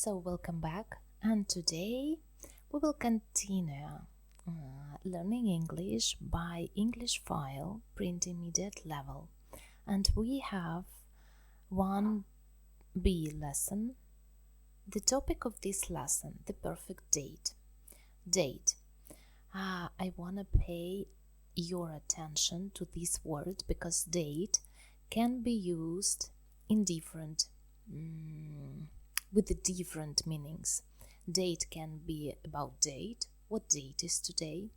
So welcome back, and today we will continue learning English by English file pre-intermediate level, and we have 1B lesson. The topic of this lesson, the perfect date. I want to pay your attention to this word because date can be used in with the different meanings. Date can be about date, what date is today.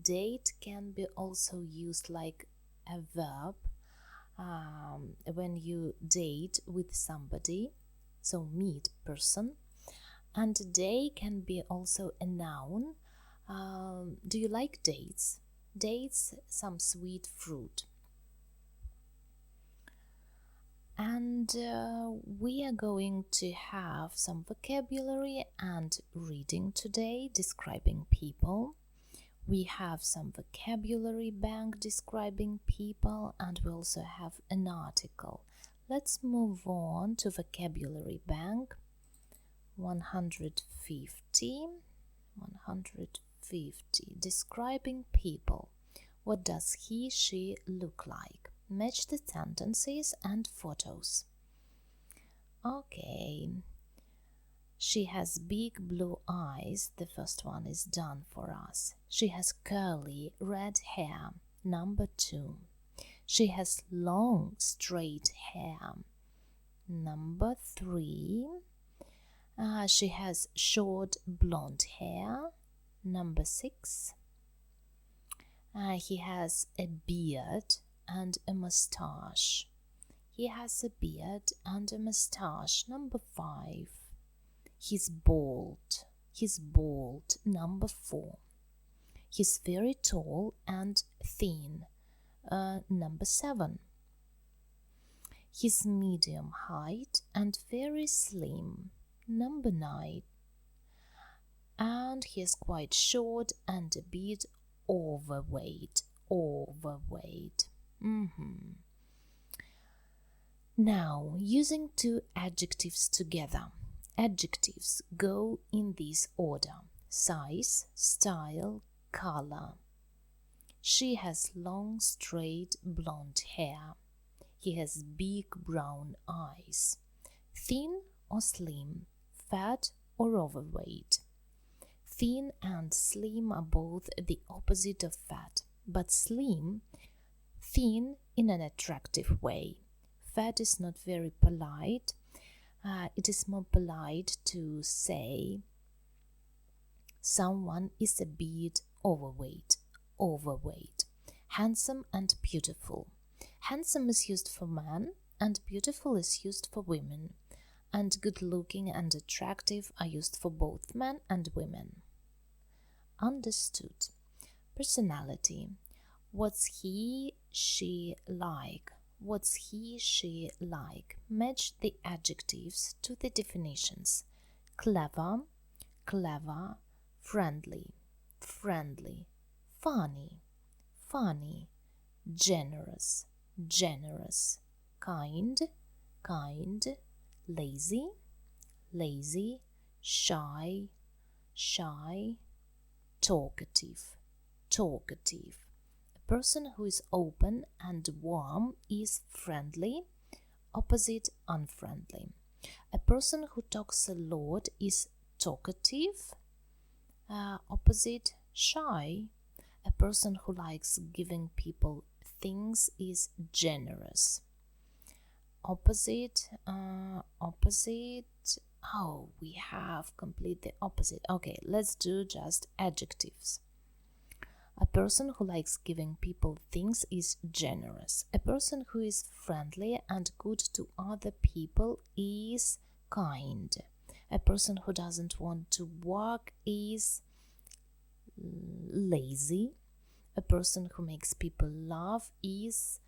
Date can be also used like a verb when you date with somebody, so meet person. And day can be also a noun. Do you like dates? Dates, some sweet fruit. And we are going to have some vocabulary and reading today describing people. We have some vocabulary bank describing people, and we also have an article. Let's move on to vocabulary bank. 150. Describing people. What does he, she look like? Match the sentences and photos. Okay. She has big blue eyes. The first one is done for us. She has curly red hair. Number 2. She has long straight hair. Number 3. She has short blonde hair. Number 6. He has a beard and a mustache. He has a beard and a mustache. Number 5. He's bald. Number 4. He's very tall and thin. Number 7. He's medium height and very slim. Number 9. And he's quite short and a bit overweight. Now, using 2 adjectives together. Adjectives go in this order: size, style, color. She has long, straight, blonde hair. He has big brown eyes. Thin or slim, fat or overweight. Thin and slim are both the opposite of fat, but thin in an attractive way. Fat is not very polite. It is more polite to say someone is a bit overweight. Handsome and beautiful. Handsome is used for men and beautiful is used for women. And good looking and attractive are used for both men and women. Understood. Personality. What's he, she like? Match the adjectives to the definitions. Clever, friendly, funny, generous, kind, lazy, shy, talkative. A person who is open and warm is friendly, opposite unfriendly. A person who talks a lot is talkative, opposite shy. A person who likes giving people things is generous. Opposite. Oh, we have complete the opposite. Okay, let's do just adjectives. A person who likes giving people things is generous. A person who is friendly and good to other people is kind. A person who doesn't want to work is lazy. A person who makes people laugh is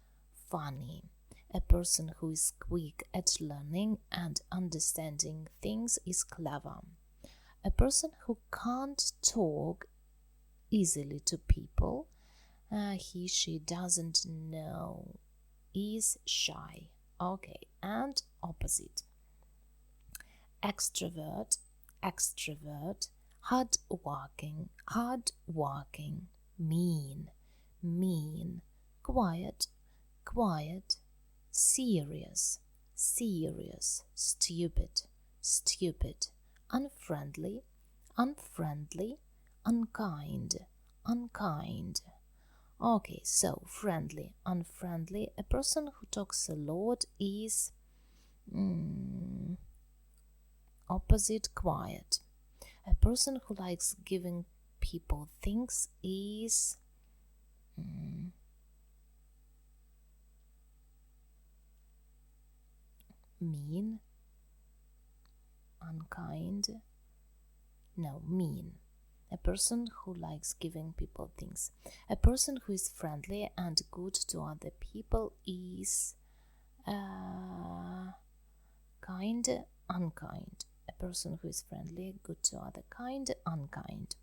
funny. A person who is quick at learning and understanding things is clever. A person who can't talk easily to people, he, she doesn't know, is shy. Okay, and opposite. extrovert, extrovert, hardworking, hardworking, mean, mean, quiet, quiet, serious, serious, stupid, stupid, unfriendly, unfriendly, unkind, unkind. Okay, so friendly, unfriendly. A person who talks a lot is opposite quiet. A person who likes giving people things is mean, unkind. No, mean. A person who likes giving people things. A person who is friendly and good to other people is kind, unkind. A person who is friendly, good to other, kind, unkind.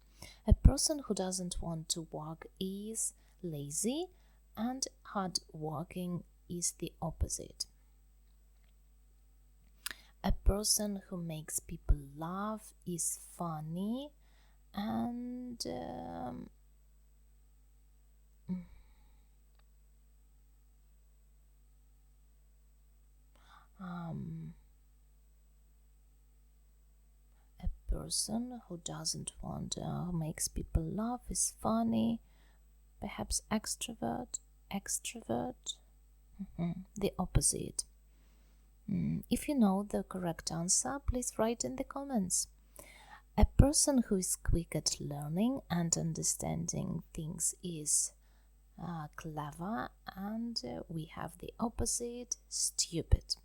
A person who doesn't want to work is lazy, and hardworking is the opposite. A person who makes people laugh is funny, and a person who doesn't want who makes people laugh is funny, perhaps extrovert, extrovert, the opposite. If you know the correct answer, please write in the comments. A person who is quick at learning and understanding things is clever, and we have the opposite, stupid.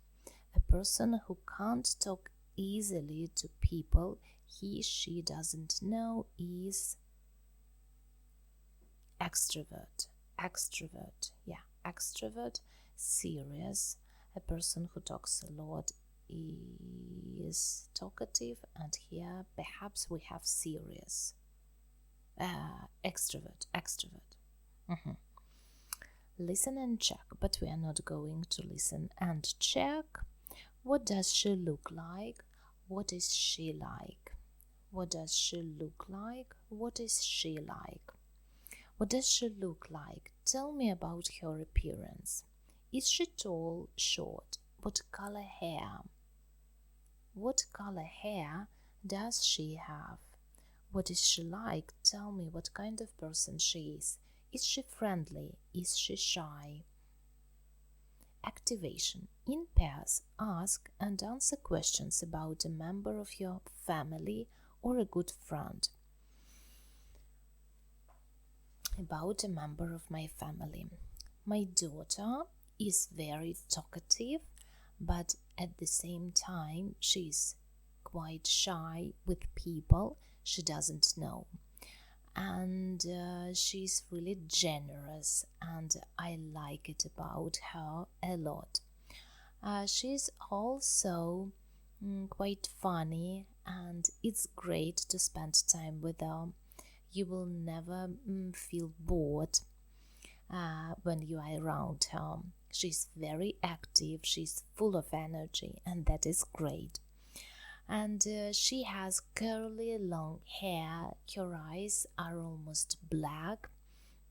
A person who can't talk easily to people she doesn't know is extrovert, extrovert, yeah, extrovert, serious. A person who talks a lot is talkative, and here perhaps we have serious. Extrovert, extrovert. Listen and check, but we are not going to listen and check. What does she look like? What is she like? What does she look like? What is she like? What does she look like? Tell me about her appearance. Is she tall, short? What color hair? What color hair does she have? What is she like? Tell me what kind of person she is. Is she friendly? Is she shy? Activation. In pairs, ask and answer questions about a member of your family or a good friend. About a member of my family. My daughter is very talkative, but at the same time she's quite shy with people she doesn't know. And she's really generous, and I like it about her a lot. She's also quite funny, and it's great to spend time with her. You will never feel bored when you are around her. She's very active, she's full of energy, and that is great. And she has curly long hair. Her eyes are almost black.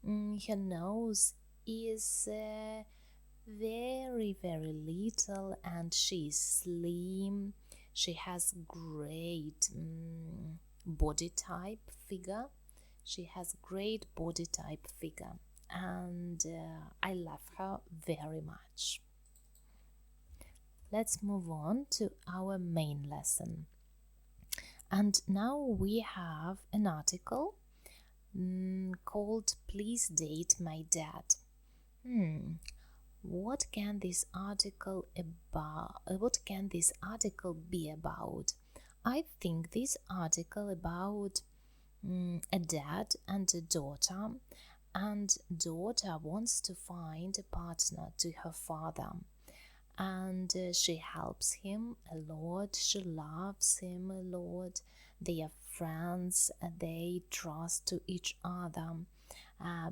Her nose is very, very little, and she's slim. She has great body type figure. She has great body type figure, and I love her very much. Let's move on to our main lesson. And now we have an article called Please Date My Dad. What can this article be about? I think this article about a dad and a daughter, and daughter wants to find a partner to her father. And she helps him a lot, she loves him a lot, they are friends, they trust to each other,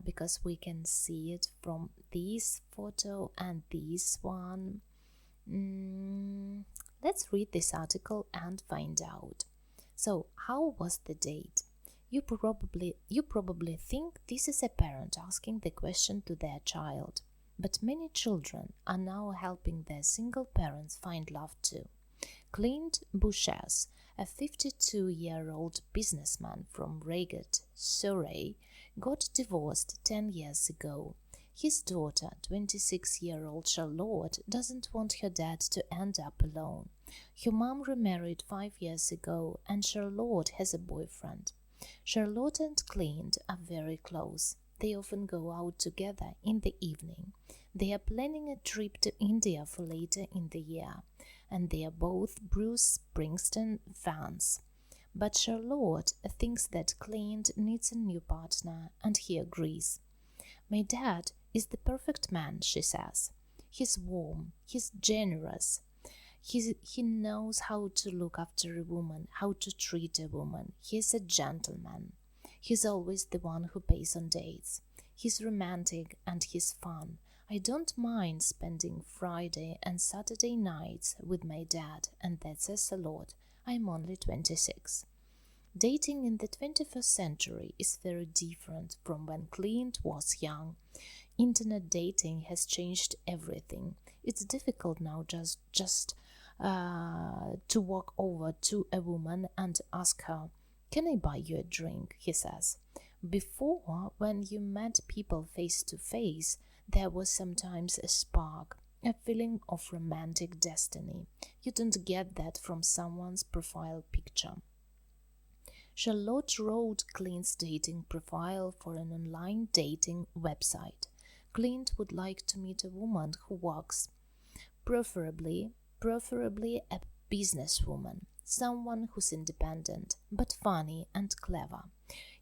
because we can see it from this photo and this one. Let's read this article and find out. So, how was the date? You probably think this is a parent asking the question to their child, but many children are now helping their single parents find love too. Clint Bushes, a 52-year-old businessman from Reigate, Surrey, got divorced 10 years ago. His daughter, 26-year-old Charlotte, doesn't want her dad to end up alone. Her mom remarried 5 years ago, and Charlotte has a boyfriend. Charlotte and Clint are very close. They often go out together in the evening. They are planning a trip to India for later in the year, and they are both Bruce Springsteen fans. But Charlotte thinks that Clint needs a new partner, and he agrees. My dad is the perfect man, she says. He's warm, he's generous. He knows how to look after a woman, how to treat a woman. He's a gentleman. He's always the one who pays on dates. He's romantic and he's fun. I don't mind spending Friday and Saturday nights with my dad, and that says a lot. I'm only 26. Dating in the 21st century is very different from when Clint was young. Internet dating has changed everything. It's difficult now just to walk over to a woman and ask her, "Can I buy you a drink?" he says. Before, when you met people face to face, there was sometimes a spark, a feeling of romantic destiny. You don't get that from someone's profile picture. Charlotte wrote Clint's dating profile for an online dating website. Clint would like to meet a woman who works, preferably a businesswoman, someone who's independent, but funny and clever.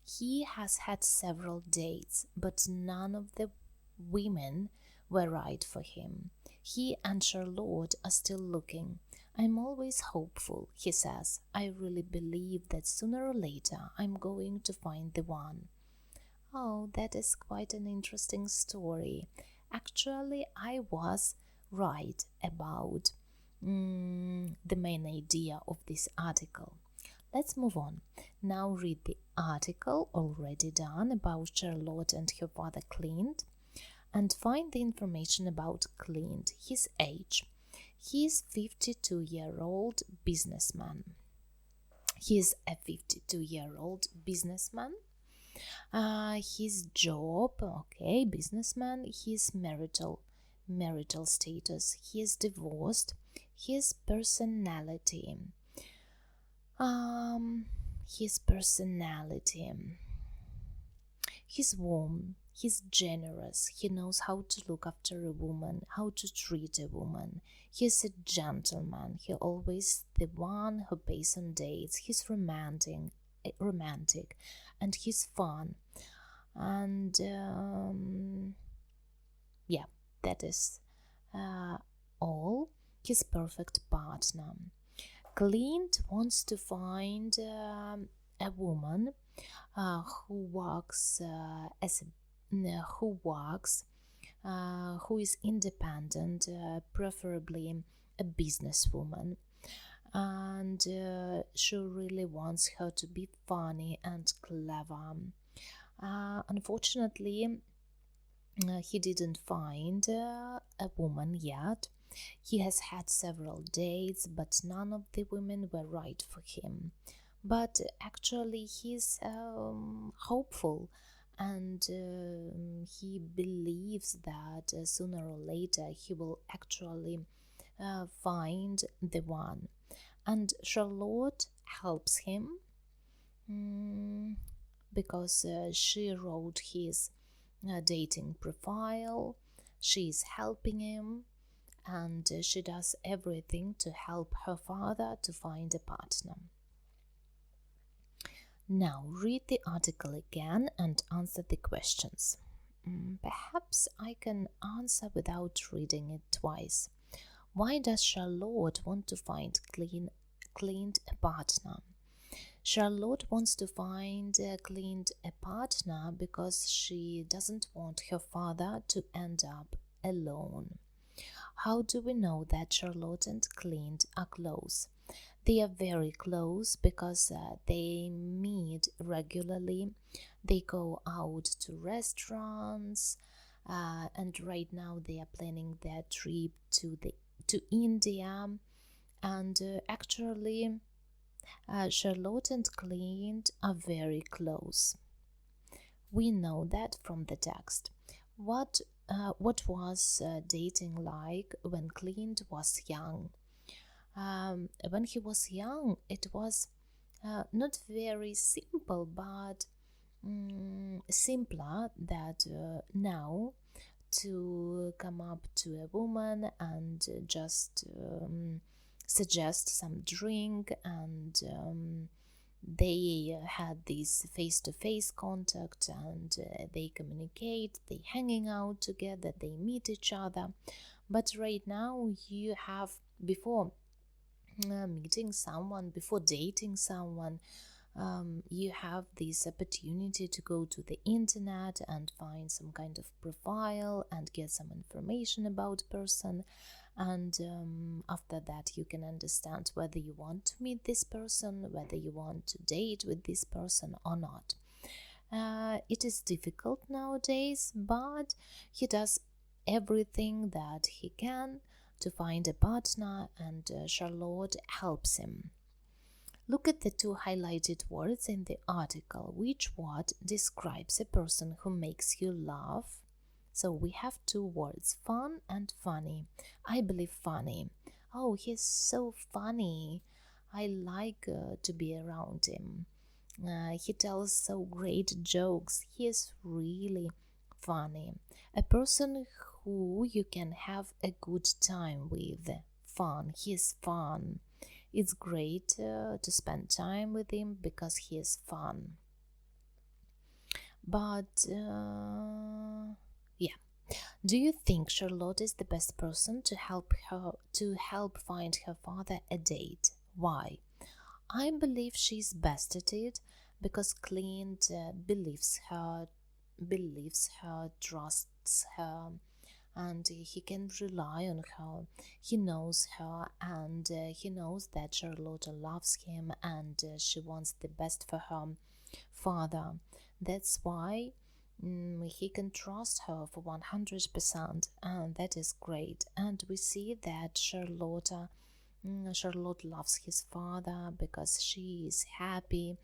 He has had several dates, but none of the women were right for him. He and Charlotte are still looking. I'm always hopeful, he says. I really believe that sooner or later I'm going to find the one. Oh, that is quite an interesting story. Actually, I was right about the main idea of this article. Let's move on. Now read the article already done about Charlotte and her father Clint, and find the information about Clint, his age. He is 52-year-old businessman. He is a 52-year-old businessman. His job, okay, businessman. His marital status. He is divorced. His personality. He's warm. He's generous. He knows how to look after a woman, how to treat a woman. He's a gentleman. He's always the one who pays on dates. He's romantic, and he's fun. And that is all. His perfect partner. Clint wants to find a woman who is independent, preferably a businesswoman, and she really wants her to be funny and clever. Unfortunately, he didn't find a woman yet. He has had several dates, but none of the women were right for him. But actually, he's hopeful, and he believes that sooner or later he will actually find the one. And Charlotte helps him because she wrote his dating profile. She's helping him, and she does everything to help her father to find a partner. Now read the article again and answer the questions. Perhaps I can answer without reading it twice. Why does Charlotte want to find Clint a partner? Charlotte wants to find Clint a partner because she doesn't want her father to end up alone. How do we know that Charlotte and Clint are close? They are very close because they meet regularly. They go out to restaurants, and right now they are planning their trip to India. And actually, Charlotte and Clint are very close. We know that from the text. What was dating like when Clint was young? When he was young, it was not very simple, but simpler that now, to come up to a woman and just suggest some drink, and they had this face-to-face contact, and they communicate, they hanging out together, they meet each other. But right now you have, before meeting someone, before dating someone, you have this opportunity to go to the internet and find some kind of profile and get some information about person, and after that you can understand whether you want to meet this person, whether you want to date with this person or not. It is difficult nowadays, but he does everything that he can to find a partner, and Charlotte helps him. Look at the two highlighted words in the article. Which word describes a person who makes you laugh? So we have two words, fun and funny. I believe funny. Oh, he's so funny. I like to be around him. He tells so great jokes. He is really funny. A person who you can have a good time with. Fun. He is fun. It's great to spend time with him because he is fun. But yeah, do you think Charlotte is the best person to help find her father a date? Why? I believe she's best at it because Clint believes her, trusts her, and he can rely on her. He knows her, and he knows that Charlotte loves him, and she wants the best for her father. That's why he can trust her for 100%, and that is great. And we see that Charlotte loves his father because she is happy.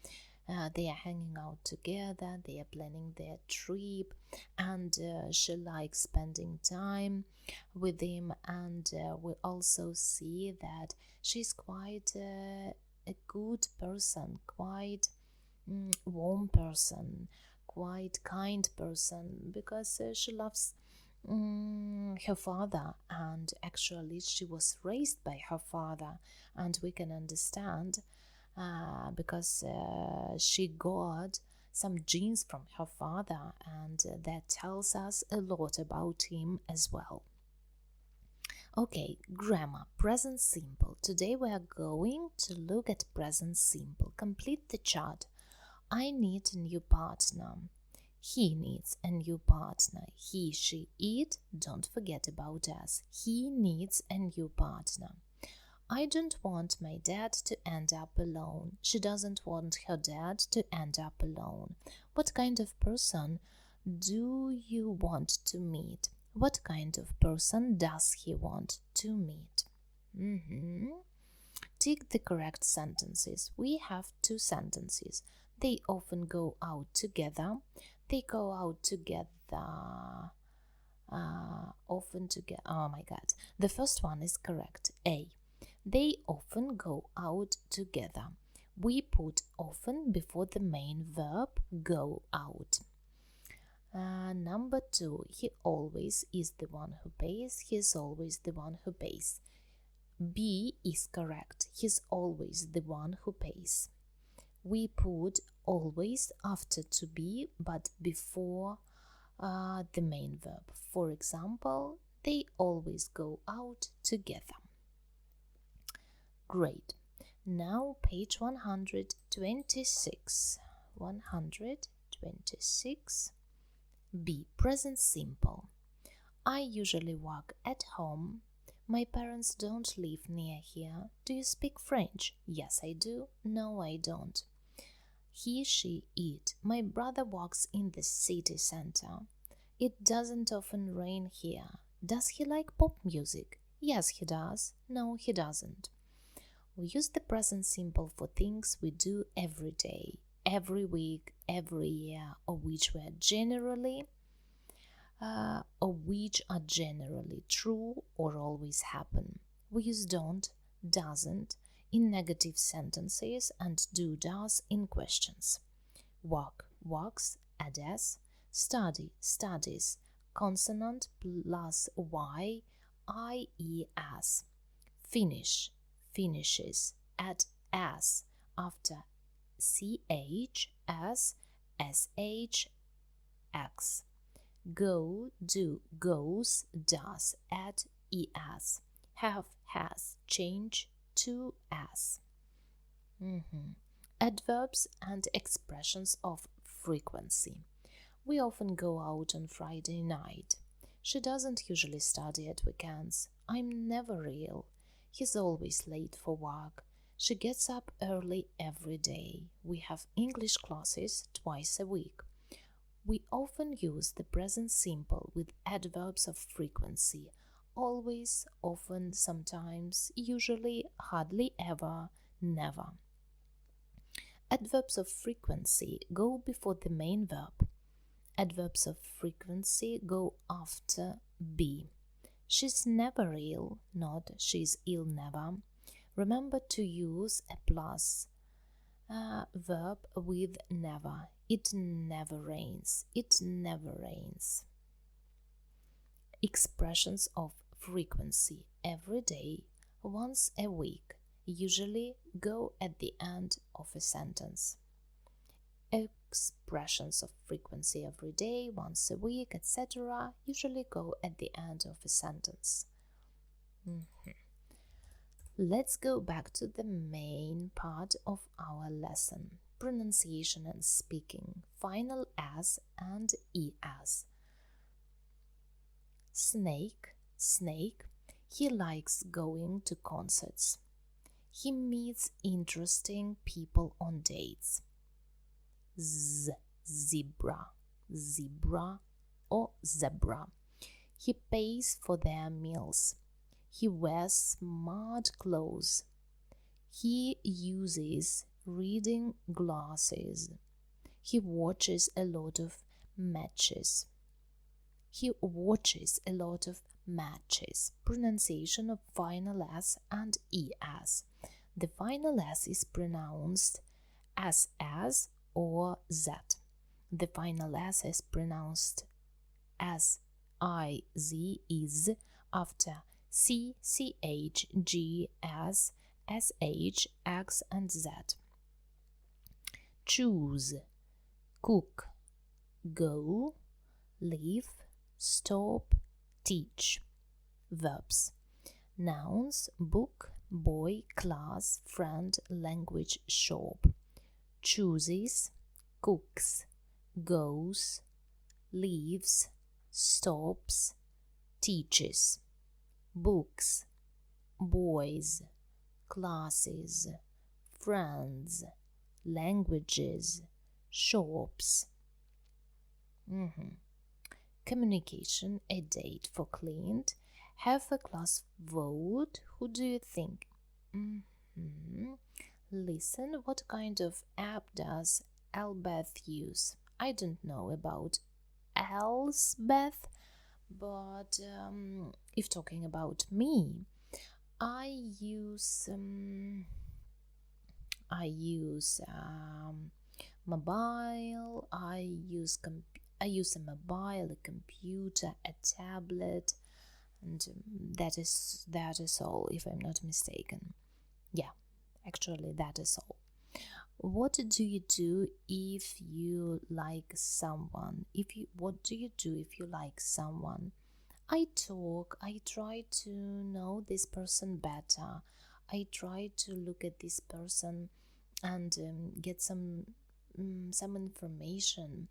They are hanging out together, they are planning their trip, and she likes spending time with him. And we also see that she's quite a good person, quite warm person, quite kind person, because she loves her father, and actually she was raised by her father, and we can understand because she got some genes from her father, and that tells us a lot about him as well. Okay, grammar, present simple. Today we are going to look at present simple. Complete the chart. I need a new partner. He needs a new partner. He, she, it. Don't forget about us. He needs a new partner. I don't want my dad to end up alone. She doesn't want her dad to end up alone. What kind of person do you want to meet? What kind of person does he want to meet? Tick the correct sentences. We have two sentences. They often go out together. They go out together. Often together. Oh my God. The first one is correct. A. They often go out together. We put often before the main verb go out. Number 2, he always is the one who pays. He's always the one who pays. B is correct. He's always the one who pays. We put always after to be, but before the main verb. For example, they always go out together. Great. Now page 126. 126. B. Present simple. I usually work at home. My parents don't live near here. Do you speak French? Yes, I do. No, I don't. He, she, it. My brother works in the city center. It doesn't often rain here. Does he like pop music? Yes, he does. No, he doesn't. We use the present simple for things we do every day, every week, every year, or which are generally true or always happen. We use don't, doesn't in negative sentences and do, does in questions. Work, works, add s, study, studies, consonant plus y, ies. Finish, finishes, add s after ch, s, sh, x. Go, do, goes, does, add es. Have, has, change to s. Adverbs and expressions of frequency. We often go out on Friday night. She doesn't usually study at weekends. I'm never ill. He's always late for work. She gets up early every day. We have English classes twice a week. We often use the present simple with adverbs of frequency. Always, often, sometimes, usually, hardly ever, never. Adverbs of frequency go before the main verb. Adverbs of frequency go after be. She's never ill, not she's ill never. Remember to use a plus verb with never. It never rains. It never rains. Expressions of frequency every day, once a week, usually go at the end of a sentence. Expressions of frequency every day, once a week, etc. usually go at the end of a sentence. Let's go back to the main part of our lesson. Pronunciation and speaking. Final s and es. Snake, snake. He likes going to concerts. He meets interesting people on dates. Zebra, zebra or zebra. He pays for their meals. He wears smart clothes. He uses reading glasses. He watches a lot of matches. He watches a lot of matches. Pronunciation of final s and es. The final s is pronounced as or z. The final s is pronounced as is after c, ch, g, s, sh, x, and z. Choose, cook, go, leave, stop, teach. Verbs. Nouns, book, boy, class, friend, language, shop. Chooses, cooks, goes, leaves, stops, teaches. Books, boys, classes, friends, languages, shops. Communication, a date for Clint. Have a class vote. Who do you think? Listen, what kind of app does Elbeth use? I don't know about Elsbeth, but if talking about me, I use mobile. I use a mobile, a computer, a tablet, and that is all, if I'm not mistaken. Yeah, actually that is all. What do you do if you like someone? What do you do if you like someone? I talk. I try to know this person better. I try to look at this person and get some information.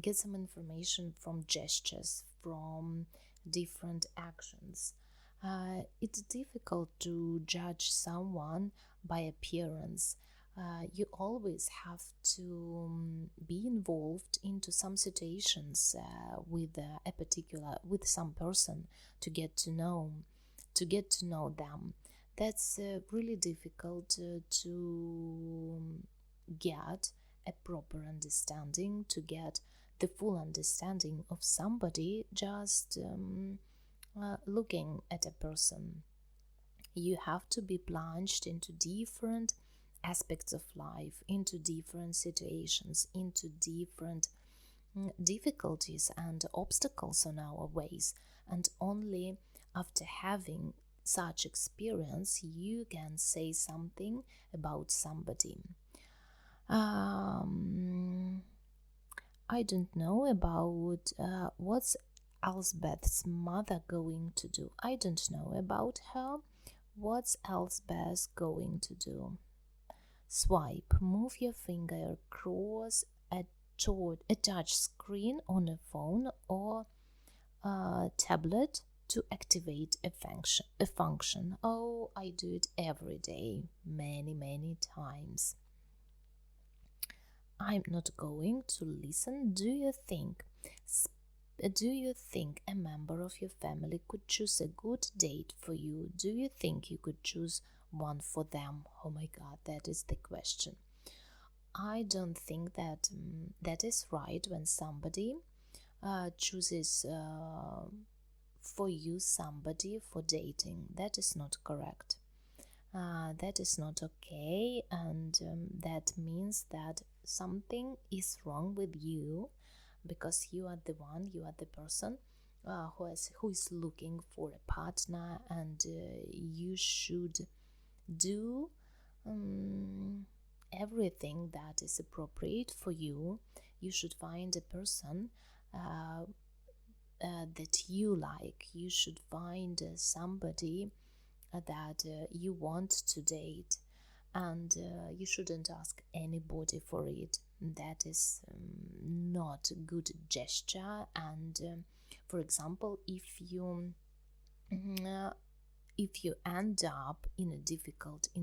get some information from gestures, from different actions. It's difficult to judge someone by appearance. You always have to be involved into some situations with with some person to get to know them. That's really difficult to get a proper understanding, to get the full understanding of somebody just looking at a person. You have to be plunged into different aspects of life, into different situations, into different difficulties and obstacles on our ways, and only after having such experience you can say something about somebody. I don't know about what's Elsbeth's mother going to do. I don't know about her. What's Elsbeth going to do? Swipe. Move your finger across a touch screen on a phone or a tablet to activate a function. Oh, I do it every day, many times. I'm not going to listen. Do you think a member of your family could choose a good date for you? Do you think you could choose one for them? Oh my God, that is the question. I don't think that that is right when somebody chooses for you somebody for dating. That is not correct. That is not okay, and that means that something is wrong with you, because you are the person who is looking for a partner, and you should do everything that is appropriate for you. You should find a person that you like. You should find somebody that you want to date, and you shouldn't ask anybody for it. That is not a good gesture. And for example, if you end up in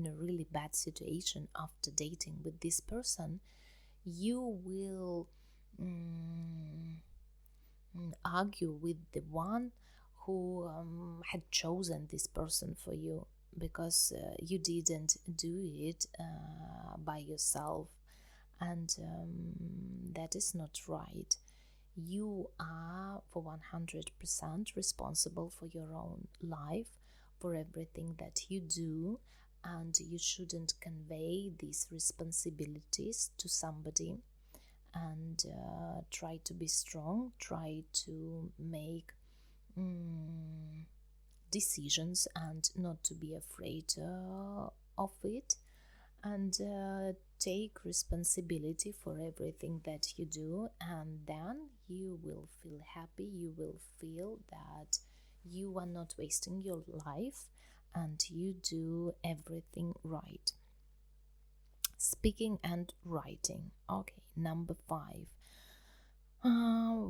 a really bad situation after dating with this person, you will argue with the one who had chosen this person for you, because you didn't do it by yourself, and that is not right. You are for 100% responsible for your own life, for everything that you do, and you shouldn't convey these responsibilities to somebody. And try to be strong, try to make decisions and not to be afraid of it, and take responsibility for everything that you do, and then you will feel happy. You will feel that you are not wasting your life and you do everything right. Speaking and writing. Okay, number 5.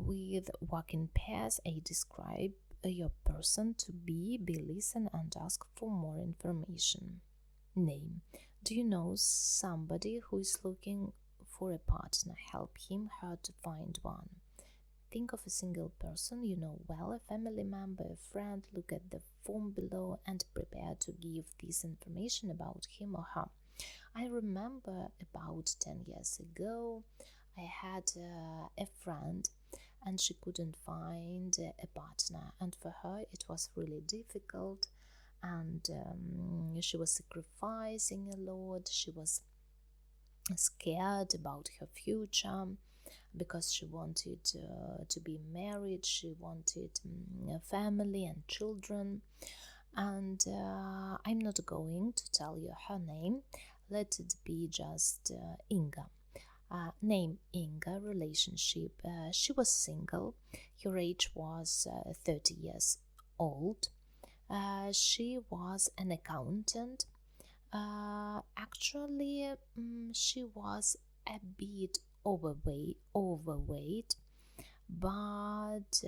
With work in pairs, A, describe your person to B, listen and ask for more information. Name. Do you know somebody who is looking for a partner? Help him, her to find one. Think of a single person you know well, a family member, a friend. Look at the form below and prepare to give this information about him or her. I remember about 10 years ago, I had a friend, and she couldn't find a partner, and for her it was really difficult, and she was sacrificing a lot. She was scared about her future because she wanted to be married. She wanted a family and children, and I'm not going to tell you her name. Let it be just Inga. Name Inga, relationship. She was single. Her age was 30 years old. She was an accountant. Actually, she was a bit overweight. but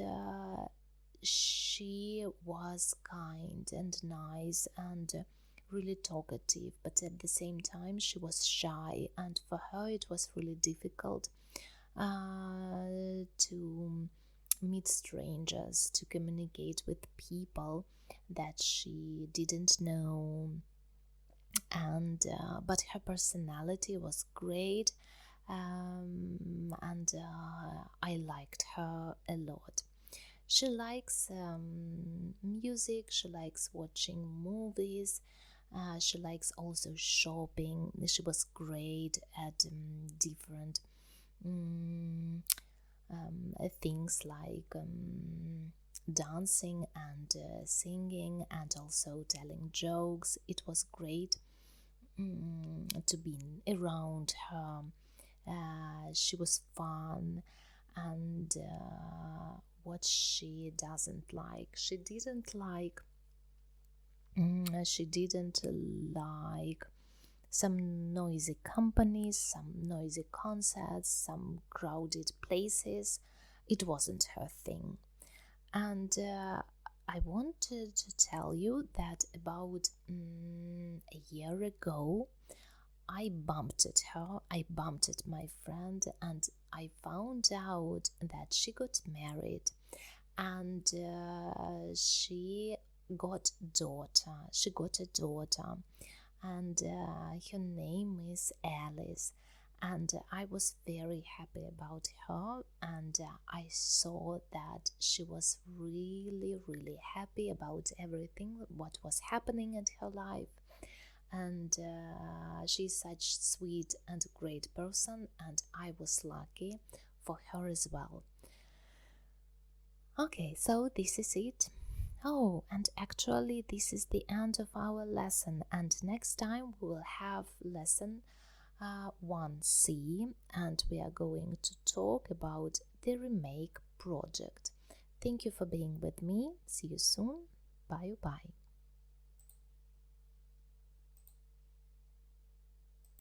she was kind and nice and really talkative, but at the same time she was shy, and for her it was really difficult to meet strangers, to communicate with people that she didn't know. And but her personality was great, and I liked her a lot. She likes music, she likes watching movies, she likes also shopping. She was great at different things like dancing and singing, and also telling jokes. It was great to be around her. She was fun, and what she doesn't like, she didn't like some noisy companies, some noisy concerts, some crowded places. It wasn't her thing. And I wanted to tell you that about a year ago, I bumped her, I bumped my friend, and I found out that she got married, and she got a daughter, and her name is Alice. And I was very happy about her, and I saw that she was really, really happy about everything what was happening in her life. And she's such sweet and great person, and I was lucky for her as well. Okay, so this is it. Oh, and actually this is the end of our lesson, and next time we will have lesson 1C, and we are going to talk about the remake project. Thank you for being with me. See you soon. Bye bye.